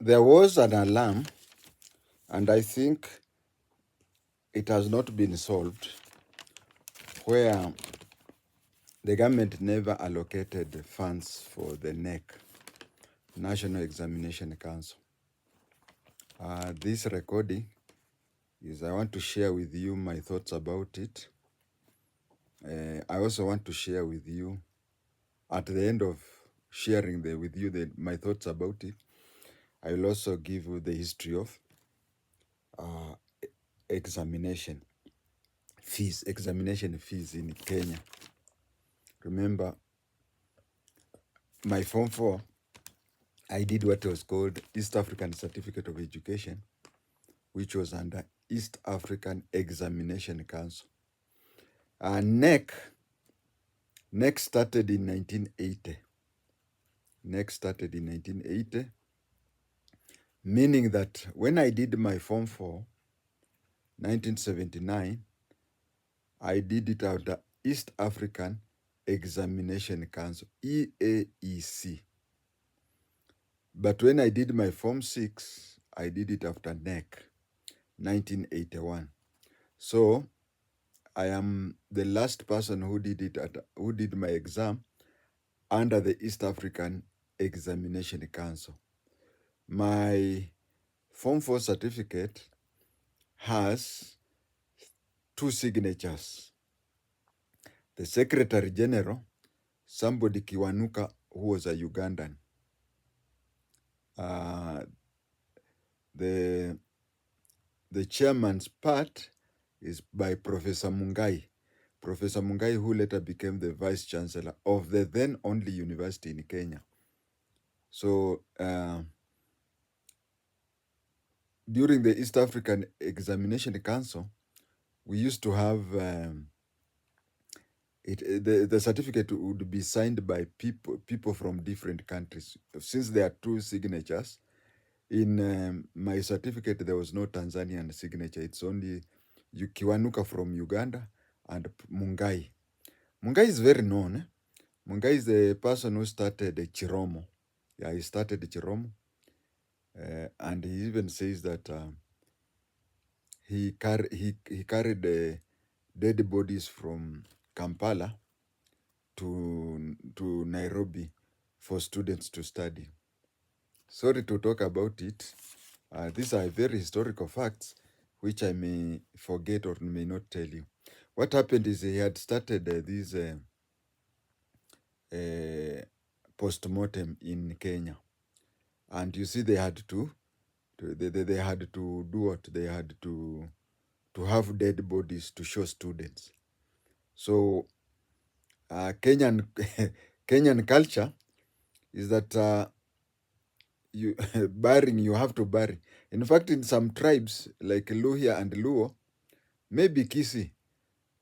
There was an alarm, and I think it has not been solved, where the government never allocated funds for the NEC, National Examination Council. This recording is I want to share with you my thoughts about it. I also want to share with you, at the end of sharing with you my thoughts about it, I will also give you the history of examination fees in Kenya. Remember, my Form 4, I did what was called East African Certificate of Education, which was under East African Examination Council. NEC started in 1980. NEC started in 1980, meaning that when I did my Form 4, 1979, I did it under East African Examination Council, EAEC. But when I did my Form 6, I did it after NEC, 1981. So I am the last person who did my exam under the East African Examination Council. My Form 4 certificate has 2 signatures. The Secretary General, somebody Kiwanuka, who was a Ugandan. The chairman's part is by Professor Mungai. Professor Mungai, who later became the Vice Chancellor of the then only university in Kenya. So during the East African Examination Council, we used to have the certificate would be signed by people from different countries. Since there are 2 signatures, in my certificate there was no Tanzanian signature. It's only Kiwanuka from Uganda and Mungai. Mungai is very known. Mungai is the person who started Chiromo. Yeah, he started Chiromo. And he even says that he carried dead bodies from Kampala to Nairobi for students to study. Sorry to talk about it. These are very historical facts which I may forget or may not tell you. What happened is he had started this post-mortem in Kenya. And you see, they had to do what? They had to have dead bodies to show students. So Kenyan Kenyan culture is that you burying, you have to bury. In fact, in some tribes like Luhya and Luo, maybe Kisi,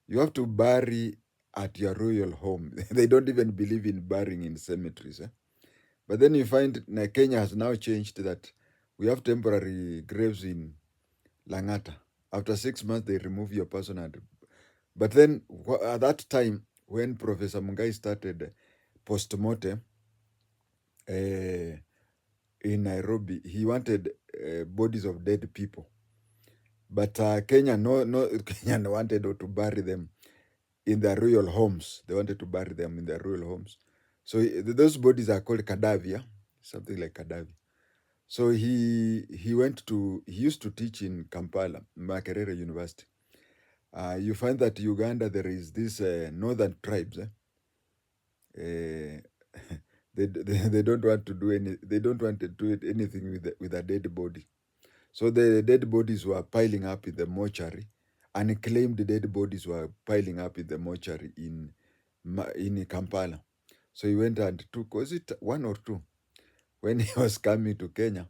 you have to bury at your royal home. They don't even believe in burying in cemeteries. But then you find Kenya has now changed that we have temporary graves in Langata. After 6 months, they remove your person. But then at that time, when Professor Mungai started post-mortem in Nairobi, he wanted bodies of dead people. But Kenya wanted to bury them in their royal homes. They wanted to bury them in their royal homes. So those bodies are called Kadavia, something like Kadavia. So he used to teach in Kampala, Makerere University. You find that Uganda, there is this northern tribes. They don't want to do anything with a dead body. So the dead bodies were piling up in the mortuary. Unclaimed dead bodies were piling up in the mortuary in Kampala. So he went and took, was it 1 or 2? When he was coming to Kenya,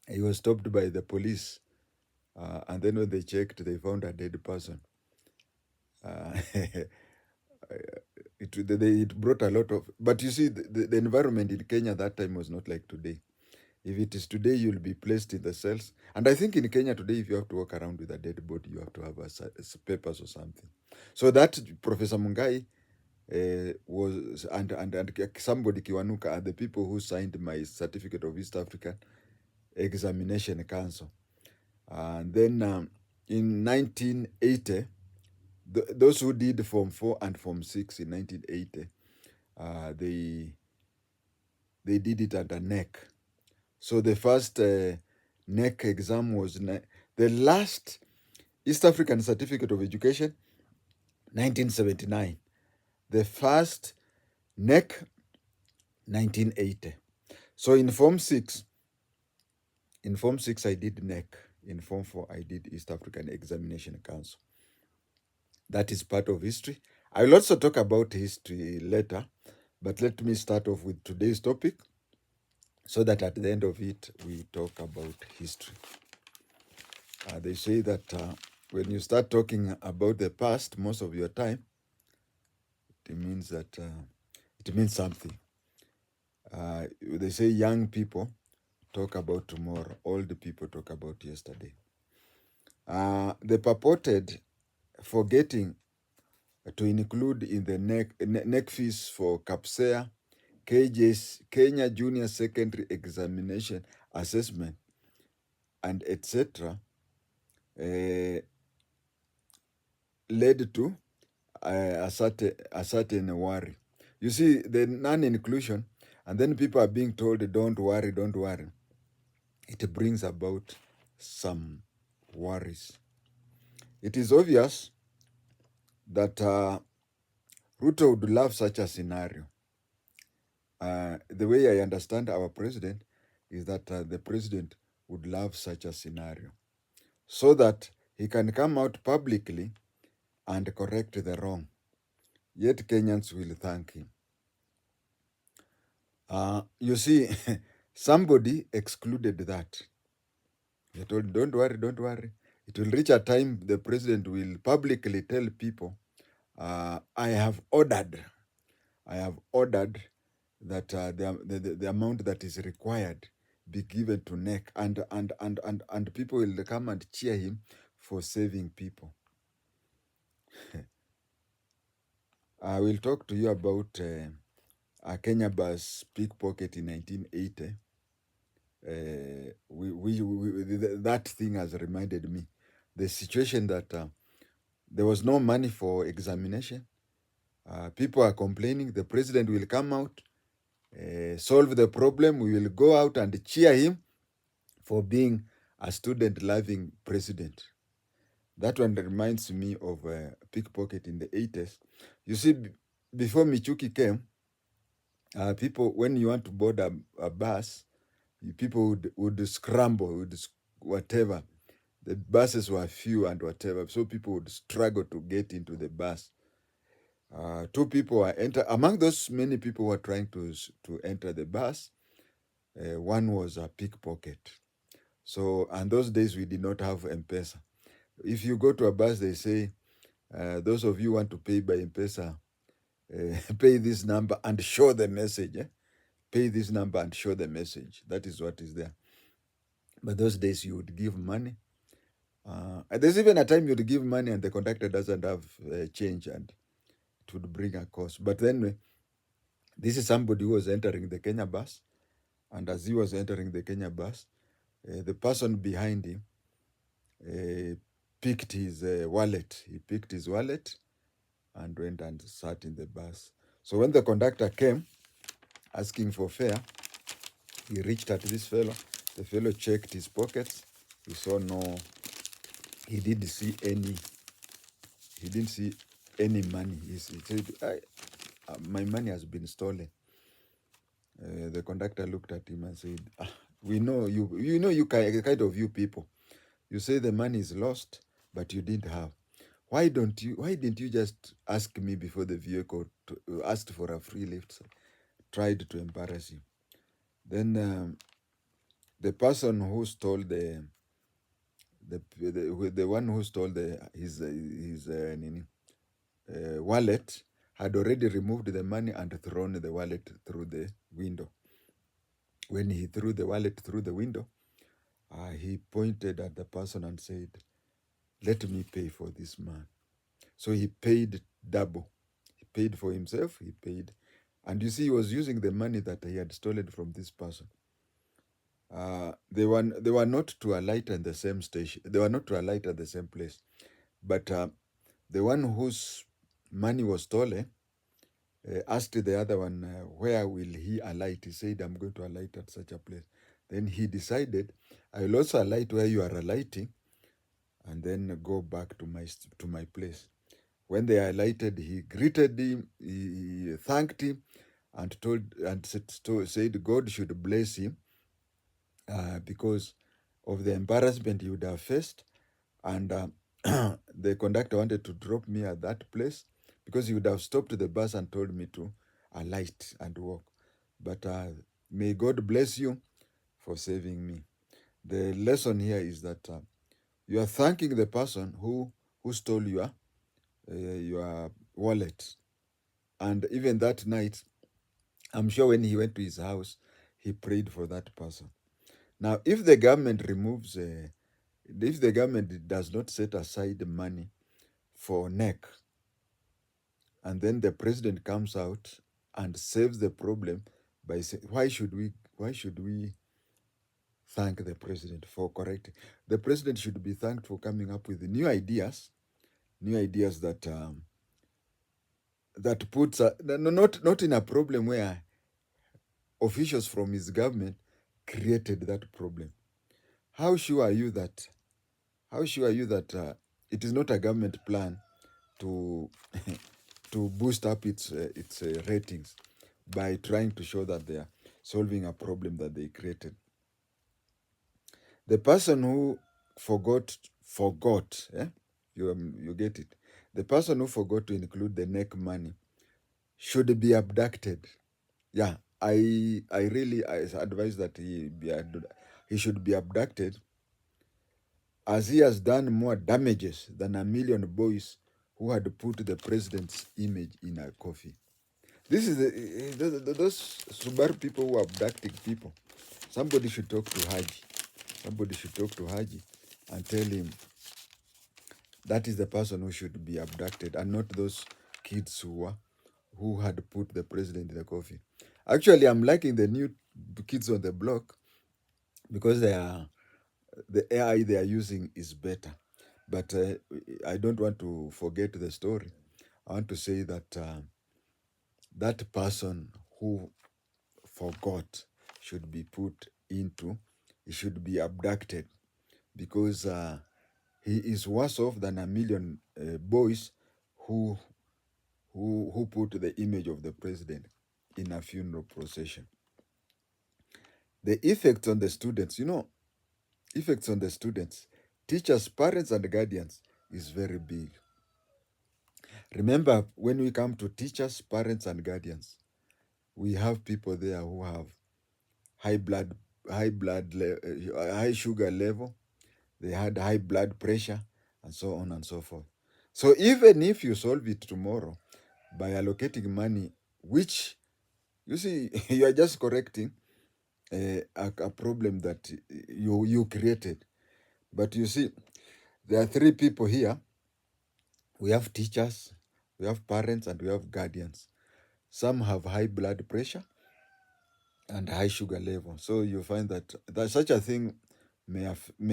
he was stopped by the police. And then when they checked, they found a dead person. It brought a lot of, but you see, the environment in Kenya that time was not like today. If it is today, you'll be placed in the cells. And I think in Kenya today, if you have to walk around with a dead body, you have to have papers or something. So that Professor Mungai was, and somebody Kiwanuka are the people who signed my certificate of East African Examination Council. And then in 1980, those who did Form 4 and Form 6 in 1980, they did it under NEC. So the first NEC exam was the last East African Certificate of Education, 1979. The first NEC, 1980. So in Form 6, I did NEC. In Form 4, I did East African Examination Council. That is part of history. I will also talk about history later, but let me start off with today's topic so that at the end of it, we talk about history. They say that when you start talking about the past most of your time, it means that it means something. They say young people talk about tomorrow, old people talk about yesterday. The purported forgetting to include in the NEC fees for CAPSEA, Kenya Junior Secondary Examination Assessment, and etc. Led to a certain worry. You see, the non-inclusion, and then people are being told, don't worry, don't worry. It brings about some worries. It is obvious that Ruto would love such a scenario. The way I understand our president is that the president would love such a scenario so that he can come out publicly and correct the wrong. Yet Kenyans will thank him. You see, somebody excluded that. He told, don't worry, don't worry. It will reach a time the president will publicly tell people, I have ordered that the amount that is required be given to NEC, and people will come and cheer him for saving people. I will talk to you about Kenya bus pickpocket in 1980. That thing has reminded me the situation that there was no money for examination. People are complaining. The president will come out, solve the problem. We will go out and cheer him for being a student-loving president. That one reminds me of pickpocket in the 80s. You see, before Michuki came, people, when you want to board a bus, people would scramble, would whatever. The buses were few and whatever, so people would struggle to get into the bus. Two people were among those many people who were trying to enter the bus. One was a pickpocket. So, and those days we did not have M-Pesa. If you go to a bus, they say, those of you who want to pay by M-Pesa, pay this number and show the message. Pay this number and show the message. That is what is there. But those days you would give money. There's even a time you'd give money and the conductor doesn't have change and it would bring a cost. But then this is somebody who was entering the Kenya bus. And as he was entering the Kenya bus, the person behind him picked his wallet. He picked his wallet and went and sat in the bus. So when the conductor came asking for fare, he reached at this fellow. The fellow checked his pockets. He saw no, he didn't see any money. He said, my money has been stolen. The conductor looked at him and said, we know you kind of you people. You say the money is lost, but you didn't have. Why didn't you just ask me before the vehicle asked for a free lift? So tried to embarrass you. Then the person who stole the one who stole his wallet had already removed the money and thrown the wallet through the window. When he threw the wallet through the window, he pointed at the person and said, let me pay for this man. So he paid double. He paid for himself, he paid. And you see, he was using the money that he had stolen from this person. they were not to alight in the same station. They were not to alight at the same place. But the one whose money was stolen asked the other one, where will he alight? He said, I'm going to alight at such a place. Then he decided, I will also alight where you are alighting, and then go back to my place. When they alighted, he greeted him, he thanked him, and said God should bless him because of the embarrassment he would have faced. And the conductor wanted to drop me at that place because he would have stopped the bus and told me to alight and walk. But may God bless you for saving me. The lesson here is that you are thanking the person who stole your wallet. And even that night, I'm sure when he went to his house, he prayed for that person. Now, if the government if the government does not set aside money for KNEC, and then the president comes out and saves the problem by saying, why should we thank the president for correcting? The president should be thanked for coming up with new ideas that puts not in a problem where officials from his government created that problem. How sure are you that it is not a government plan to to boost up its ratings by trying to show that they are solving a problem that they created? The person who forgot, you get it. The person who forgot to include the KNEC money should be abducted. Yeah, I really advise that he should be abducted, as he has done more damages than a million boys who had put the president's image in a coffee. This is those Subaru people who are abducting people. Somebody should talk to Haji. Somebody should talk to Haji and tell him that is the person who should be abducted, and not those kids who had put the president in the coffee. Actually, I'm liking the new kids on the block because the AI they are using is better. But I don't want to forget the story. I want to say that that person who forgot should be he should be abducted, because he is worse off than a million boys who put the image of the president in a funeral procession. The effects on the students, teachers, parents, and guardians is very big. Remember, when we come to teachers, parents, and guardians, we have people there who have high sugar level. They had high blood pressure, and so on and so forth. So even if you solve it tomorrow by allocating money, which you see, you are just correcting a problem that you created. But you see, there are three people here. We have teachers, we have parents, and we have guardians. Some have high blood pressure and high sugar level. So you find that such a thing may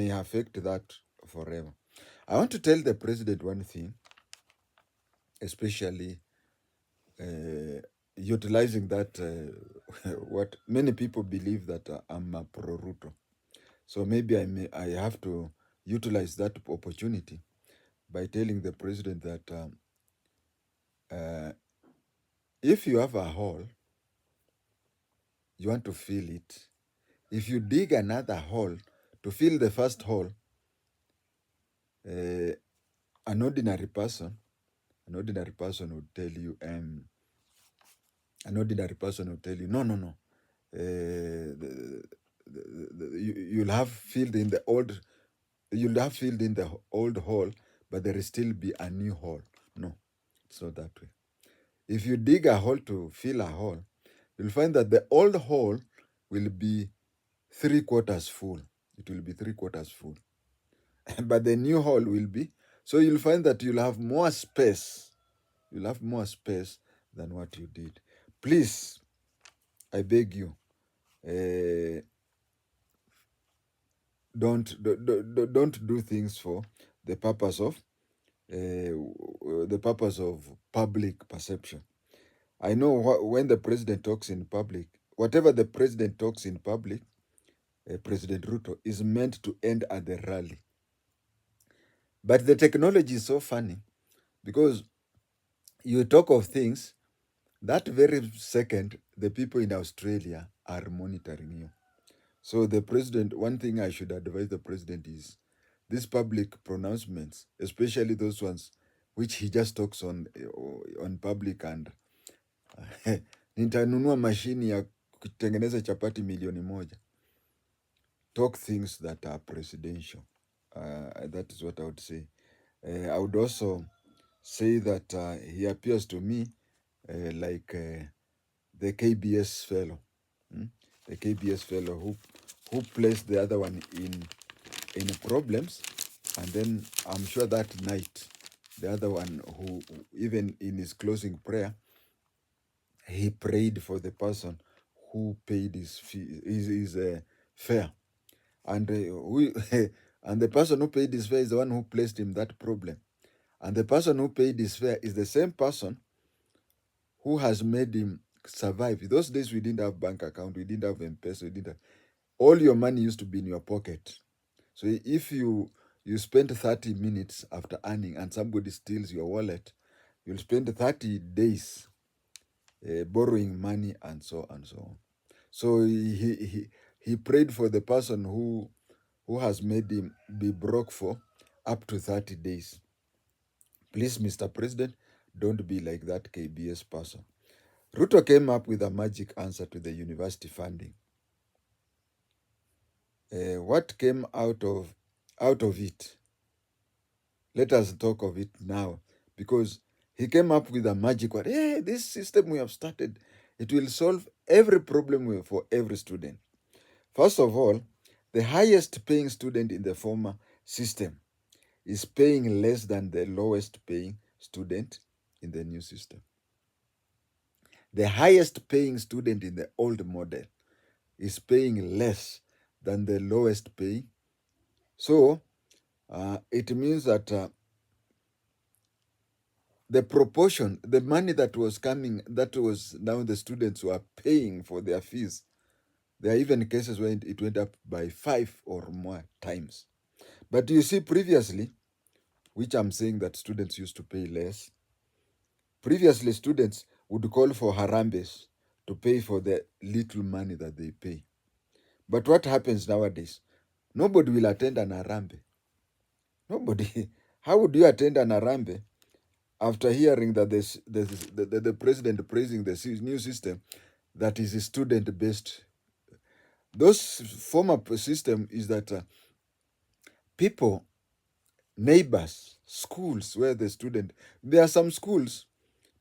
affect that forever. I want to tell the president one thing, especially utilizing that what many people believe that I'm a pro-Ruto. So maybe I have to utilize that opportunity by telling the president that if you have a hole, you want to fill it. If you dig another hole to fill the first hole, an ordinary person would tell you, no. You'll have filled in the old hole, but there will still be a new hole. No, it's not that way. If you dig a hole to fill a hole, you'll find that the old hole will be 3/4 full. It will be 3/4 full. But the new hole will be, so you'll find that you'll have more space. You'll have more space than what you did. Please, I beg you, don't do things for the purpose of public perception. I know when the president talks in public, whatever the president talks in public, President Ruto, is meant to end at the rally. But the technology is so funny because you talk of things, that very second, the people in Australia are monitoring you. So the president, one thing I should advise the president is these public pronouncements, especially those ones which he just talks on public and nitanunua mashini ya kutengeneza chapati milioni moja. Talk things that are presidential. That is what I would say. I would also say that he appears to me like the KBS fellow, the KBS fellow who placed the other one in problems, and then I'm sure that night the other one who even in his closing prayer he prayed for the person who paid his fee, his fare, and and the person who paid his fare is the one who placed him that problem, and the person who paid his fare is the same person who has made him survive. Those days we didn't have bank account, we didn't have M-Pesa, we didn't have, all your money used to be in your pocket. So if you spend 30 minutes after earning and somebody steals your wallet, you'll spend 30 days borrowing money and so on. So he prayed for the person who has made him be broke for up to 30 days. Please, Mr. President, don't be like that KBS person. Ruto came up with a magic answer to the university funding. What came out of it? Let us talk of it now, because he came up with a magic word. Hey, this system we have started, it will solve every problem for every student. First of all, the highest paying student in the former system is paying less than the lowest paying student in the new system. The highest paying student in the old model is paying less than the lowest paying. So it means that the proportion, the money that was coming, that was now the students who are paying for their fees, there are even cases where it went up by 5 or more times. But you see, previously, which I'm saying that students used to pay less, previously students would call for harambes to pay for the little money that they pay. But what happens nowadays? Nobody will attend an harambe. Nobody. How would you attend an harambe after hearing that the president praising the new system that is student-based? Those former system is that people, neighbors, schools where the student, there are some schools,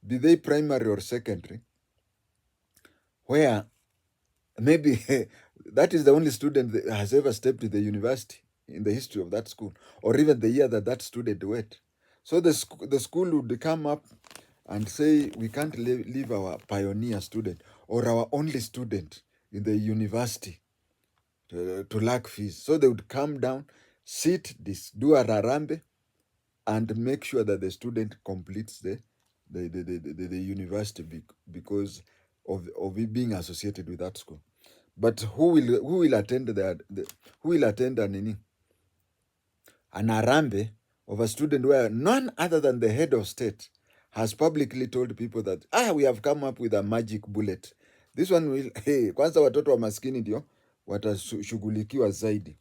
be they primary or secondary, where maybe that is the only student that has ever stepped to the university in the history of that school, or even the year that that student went. So the school would come up and say, we can't leave our pioneer student or our only student in the university to lack fees. So they would come down, do a rarambe, and make sure that the student completes the university because of it being associated with that school. But who will attend an harambe of a student where none other than the head of state has publicly told people that we have come up with a magic bullet. This one will kwanza watoto wa maskini ndio watashughulikiwa zaidi.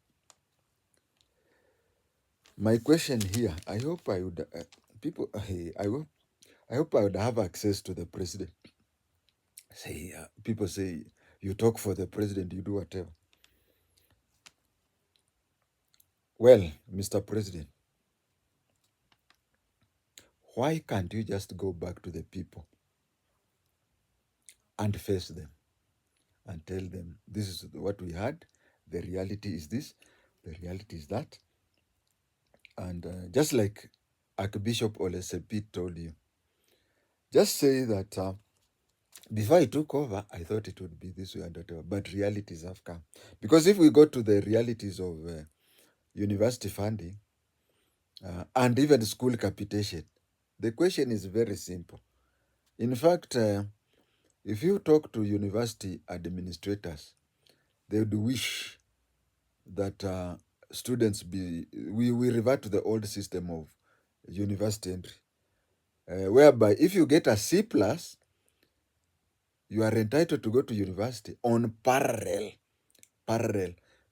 My question here, I hope I would I hope I would have access to the president. People say you talk for the president, you do whatever. Well, Mr. President, why can't you just go back to the people and face them and tell them, this is what we had, the reality is this, the reality is that. And just like Archbishop Olesepi told you, just say that before I took over, I thought it would be this way and whatever, but realities have come. Because if we go to the realities of university funding, and even school capitation. The question is very simple. In fact, if you talk to university administrators, they would wish that students we revert to the old system of university entry, whereby if you get a C plus, you are entitled to go to university on parallel.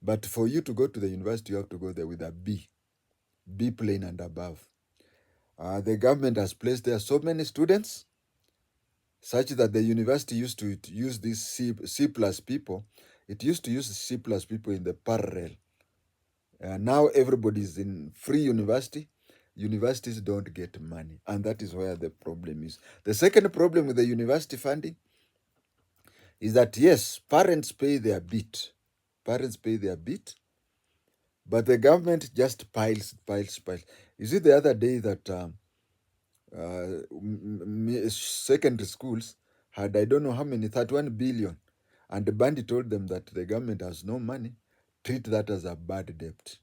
But for you to go to the university, you have to go there with a B plain and above. The government has placed there so many students, such that the university used to use these C plus people. It used to use C plus people in the parallel. Now everybody is in free university. Universities don't get money, and that is where the problem is. The second problem with the university funding is that, yes, parents pay their bit. Parents pay their bit, but the government just piles. You see, the other day that secondary schools had, I don't know how many, 31 billion, and the bandit told them that the government has no money, treat that as a bad debt.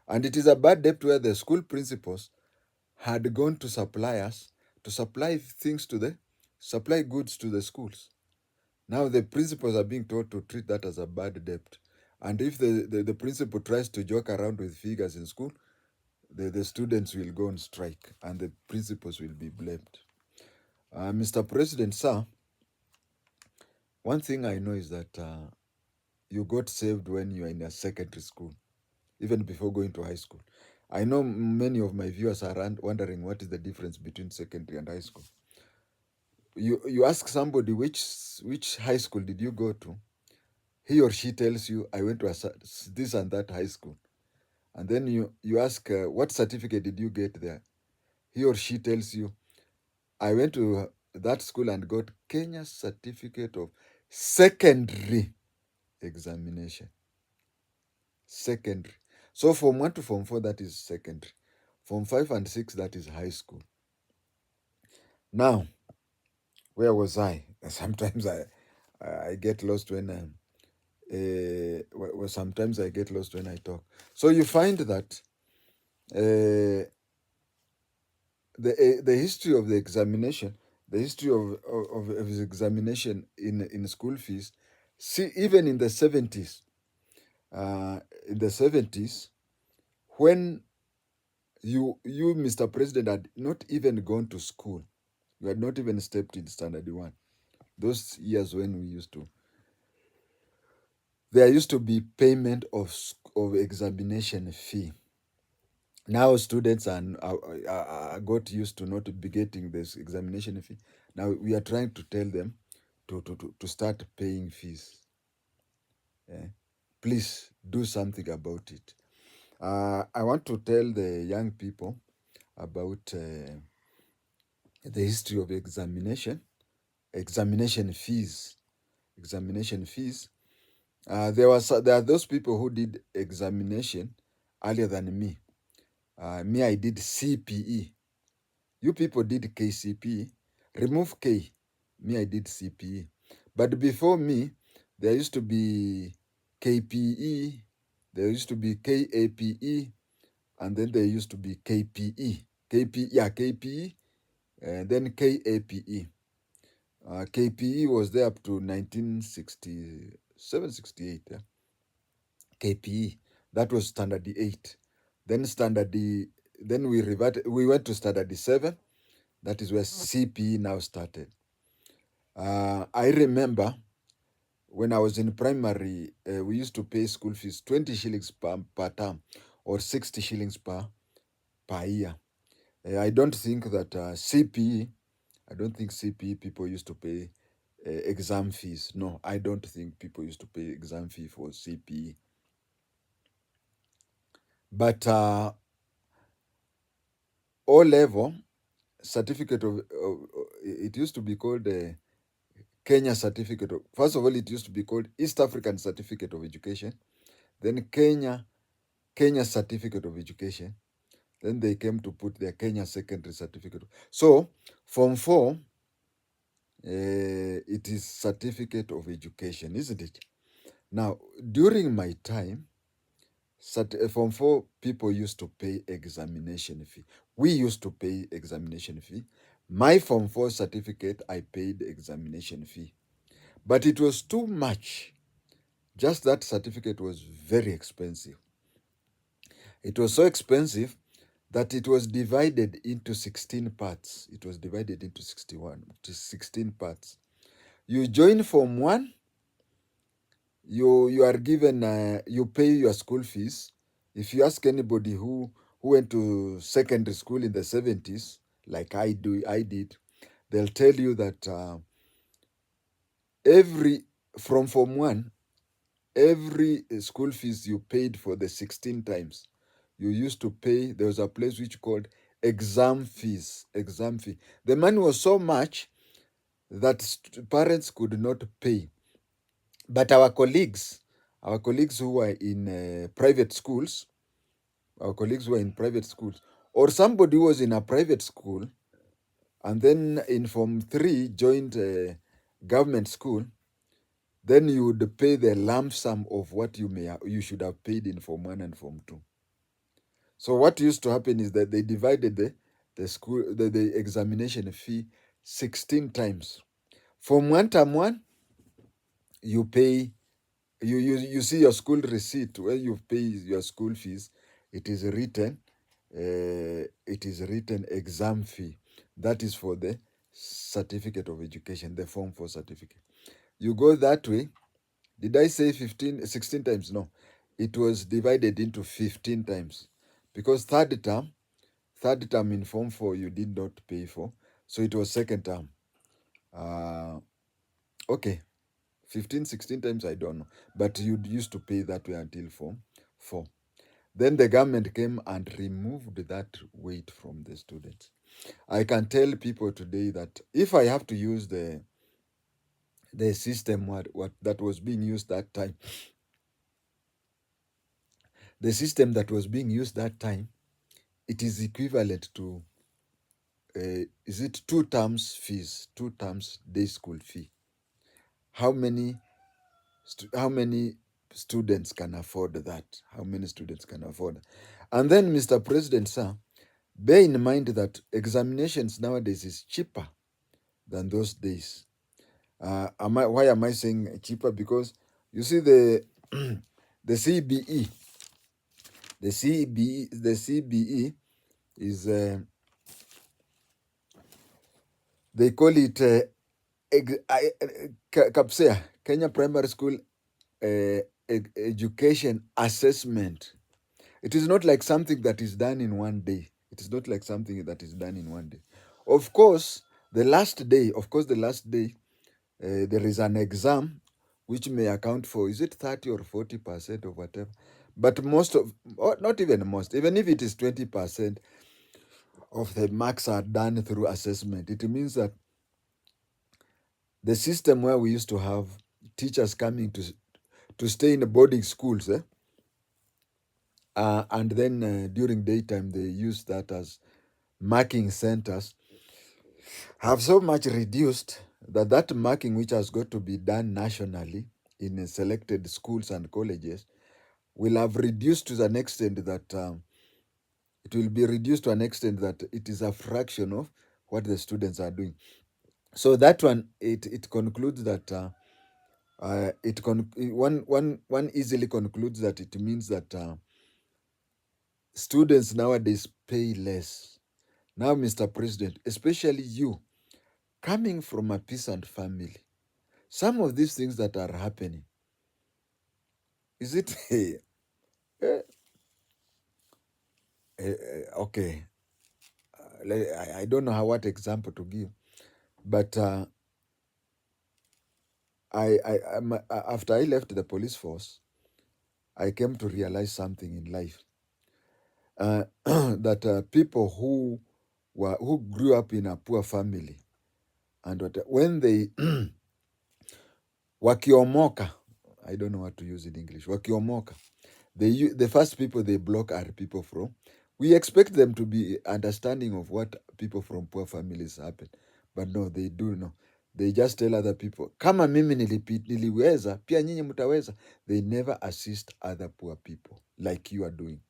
And it is a bad debt where the school principals had gone to suppliers to supply goods to the schools. Now the principals are being told to treat that as a bad debt. And if the principal tries to joke around with figures in school, the students will go on strike and the principals will be blamed. Mr. President, sir, one thing I know is that you got saved when you are in a secondary school, even before going to high school. I know many of my viewers are wondering what is the difference between secondary and high school. You ask somebody which high school did you go to, he or she tells you, I went to this and that high school. And then you ask, what certificate did you get there? He or she tells you, I went to that school and got Kenya's certificate of secondary examination. Secondary. So from 1 to form 4, that is secondary. From 5 and 6, that is high school. Now, where was I? Sometimes I get lost when sometimes I get lost when I talk. So you find that the history of the examination, the history of his examination in school fees, see, even in the 70s, when you, Mr. President, had not even gone to school, you had not even stepped in standard 1. Those years when there used to be payment of examination fee. Now students are got used to not be getting this examination fee. Now we are trying to tell them to start paying fees. Please do something about it. I want to tell the young people about the history of examination fees. There are those people who did examination earlier than me. Me, I did CPE. You people did KCPE. Remove K. Me, I did CPE. But before me, there used to be KPE, there used to be KAPE, and then there used to be KPE. KPE, and then KAPE. KPE was there up to 1967, 68. Yeah? KPE, that was standard 8. Then then we went to standard 7. That is where CPE now started. I remember when I was in primary, we used to pay school fees 20 shillings per term or 60 shillings per year. I don't think that CPE people used to pay exam fees. No, I don't think people used to pay exam fee for CPE. But O-level certificate it used to be called Kenya certificate. First of all, it used to be called East African Certificate of Education. Then Kenya Certificate of Education. Then they came to put their Kenya Secondary Certificate. So, Form 4, it is Certificate of Education, isn't it? Now, during my time, Form 4 people used to pay examination fee. We used to pay examination fee. My Form 4 certificate, I paid examination fee. But it was too much. Just that certificate was very expensive. It was so expensive that it was divided into 16 parts. It was divided into 16 parts. You join Form 1, you are given, you pay your school fees. If you ask anybody who went to secondary school in the 70s, like I did, they'll tell you that from Form 1, every school fees you paid for the 16 times, you used to pay. There was a place which called exam fees. Exam fee. The money was so much that parents could not pay. But our colleagues who were in private schools, or somebody who was in a private school and then in Form 3 joined a government school, then you would pay the lump sum of what you should have paid in Form 1 and Form 2. So what used to happen is that they divided the examination fee 16 times. Form 1 term 1, you pay, you see your school receipt where you pay your school fees. It is written exam fee. That is for the certificate of education, the Form 4 certificate. You go that way. Did I say 16 times? No. It was divided into 15 times. Because third term in Form 4 you did not pay for. So it was second term. Okay. 15, 16 times, I don't know. But you used to pay that way until Form 4. Then the government came and removed that weight from the students. I can tell people today that if I have to use the system what that was being used that time, the system that was being used that time, it is equivalent to is it 2 terms fees, 2 terms day school fee. How many students can afford that? How many students can afford? And then, Mr. President, sir, bear in mind that examinations nowadays is cheaper than those days. Why am I saying cheaper? Because you see the the CBE, the CBE is they call it KAPSEA, Kenya Primary School Education Assessment. It is not like something that is done in one day. It is not like something that is done in one day. Of course, the last day, there is an exam which may account for, is it 30 or 40% or whatever? But not even most, even if it is 20% of the marks are done through assessment, it means that the system where we used to have teachers coming to stay in the boarding schools, and then during daytime they use that as marking centers, have so much reduced that marking which has got to be done nationally in selected schools and colleges will have reduced to an extent that it will be reduced to an extent that it is a fraction of what the students are doing. So that one, it concludes that one easily concludes that it means that students nowadays pay less. Now, Mr. President, especially you, coming from a peasant family, some of these things that are happening, is it okay? I don't know what example to give, but after I left the police force, I came to realize something in life. That people who grew up in a poor family, and when they wakiomoka, I don't know what to use in English, wakiomoka, the first people they block are people from, we expect them to be understanding of what people from poor families happen, but no, they do know. They just tell other people, kama mimi niliweza, pia nyinyi mtaweza. They never assist other poor people like you are doing.